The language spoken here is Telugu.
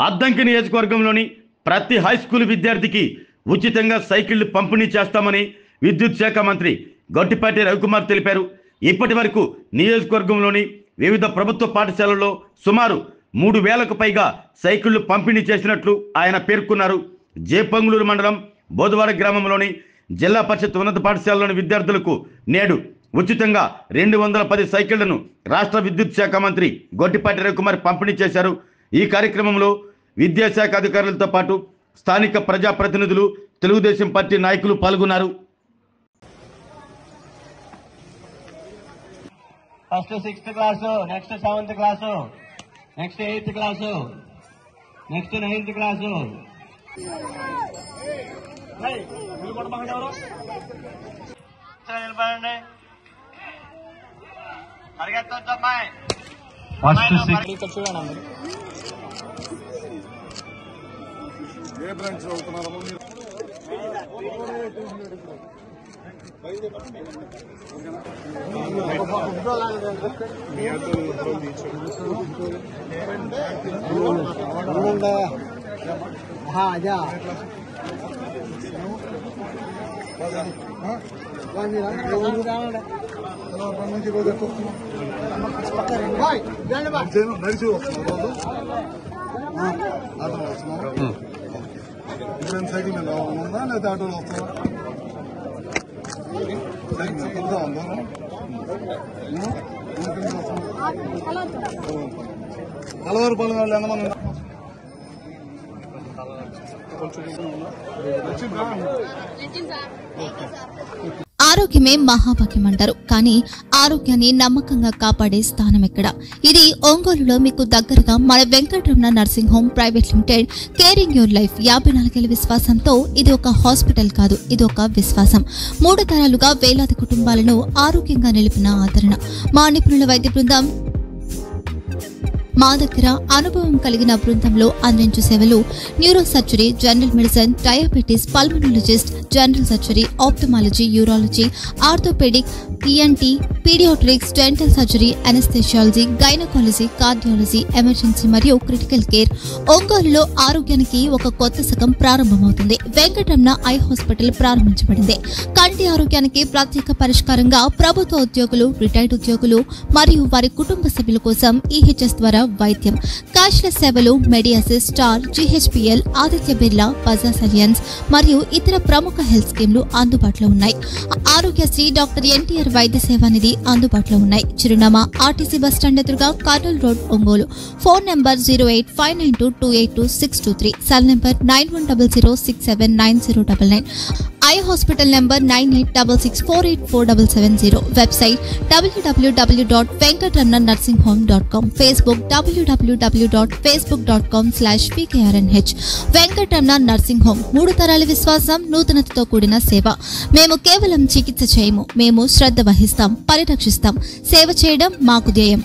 అద్దంకి నియోజకవర్గంలోని ప్రతి హై స్కూల్ విద్యార్థికి ఉచితంగా సైకిళ్లు పంపిణీ చేస్తామని విద్యుత్ శాఖ మంత్రి గొట్టిపాటి రవికుమార్ తెలిపారు. ఇప్పటి వరకు నియోజకవర్గంలోని వివిధ ప్రభుత్వ పాఠశాలల్లో సుమారు 3000కు పైగా సైకిళ్లు పంపిణీ చేసినట్లు ఆయన పేర్కొన్నారు. జేపంగుళూరు మండలం బోధవాడ గ్రామంలోని జిల్లా పరిషత్ ఉన్నత పాఠశాలలోని విద్యార్థులకు నేడు ఉచితంగా 210 సైకిళ్లను రాష్ట్ర విద్యుత్ శాఖ మంత్రి గొట్టిపాటి రవికుమార్ పంపిణీ చేశారు. ఈ కార్యక్రమంలో విద్యాశాఖ అధికారులతో పాటు స్థానిక ప్రజాప్రతినిధులు, తెలుగుదేశం పార్టీ నాయకులు పాల్గొన్నారు. First 6th class, next 7th class, next 8th class, next 9th class. నిలబడండి. పరిగెత్తొచ్చు అమ్మాయి. ఏ బ్రాంచ్ చదువుతున్నారమ్మా మీరు? నడిచి వస్తున్నారు ఆటోలో వస్తున్నారు. ఇక్కడ సైకిల్ మీద ఉందా లేదా ఆటోలో వస్తారా? సైకిల్ మీద వెళ్తా ఉందా? కలవారు పనులు వాళ్ళు ఎంతమంది ఉన్నారు? ఆరోగ్యమే మహాభాగ్యం అంటారు. కానీ ఆరోగ్యాన్ని నమ్మకంగా కాపాడే స్థానం ఎక్కడ? ఇది ఒంగోలులో మీకు దగ్గరగా మన Venkataramana nursing home private limited. Caring your life 54 ఏళ్ల విశ్వాసంతో ఇది ఒక హాస్పిటల్ కాదు, ఇది ఒక విశ్వాసం. 3 తరాలుగా వేలాది కుటుంబాలను ఆరోగ్యంగా నిలిపిన ఆదరణ. మా నిపుణుల వైద్య బృందం మా దగ్గర అనుభవం కలిగిన బృందంలో అందించే సేవలు neuro surgery, general medicine, diabetes, pulmonologist, general surgery, ophthalmology, urology, orthopaedic, ENT, paediatrics, dental surgery, anaesthesiology, gynaecology, cardiology, emergency మరియు క్రిటికల్ కేర్. ఒంగోలులో ఆరోగ్యానికి ఒక కొత్త శకం ప్రారంభమవుతుంది. వెంకటరమణ ఐ హాస్పిటల్ ప్రారంభించబడింది. కంటి ఆరోగ్యానికి ప్రత్యేక పరిష్కారంగా ప్రభుత్వ ఉద్యోగులు, రిటైర్డ్ ఉద్యోగులు మరియు వారి కుటుంబ సభ్యుల కోసం EHS ద్వారా వైద్యం, క్యాష్లెస్ సేవలు, Mediassist, star, GHPL, Aditya Birla, Bajaj Allianz మరియు ఇతర ప్రముఖ హెల్త్ స్కీమ్లు అందుబాటులో ఉన్నాయి. ఆరోగ్యశ్రీ, డాక్టర్ NTR వైద్య సేవానిధి అందుబాటులో ఉన్నాయి. చిరునామా RTC బస్టాండ్ ఎదురుగా, Kurnool road, Ongole. Phone number 08592282623, cell number 9100679099, eye hospital number 9866484770, website www.venkatramananursinghome.com, Facebook www.facebook.com/VKRNH. Venkataramana nursing home, 3 తరాల విశ్వాసం, నూతనతతో కూడిన సేవ. మేము కేవలం చికిత్స చేయము, మేము శ్రద్ధ వహిస్తాం, పరిరక్షిస్తాం. సేవ చేయడం మాకు ధ్యేయం.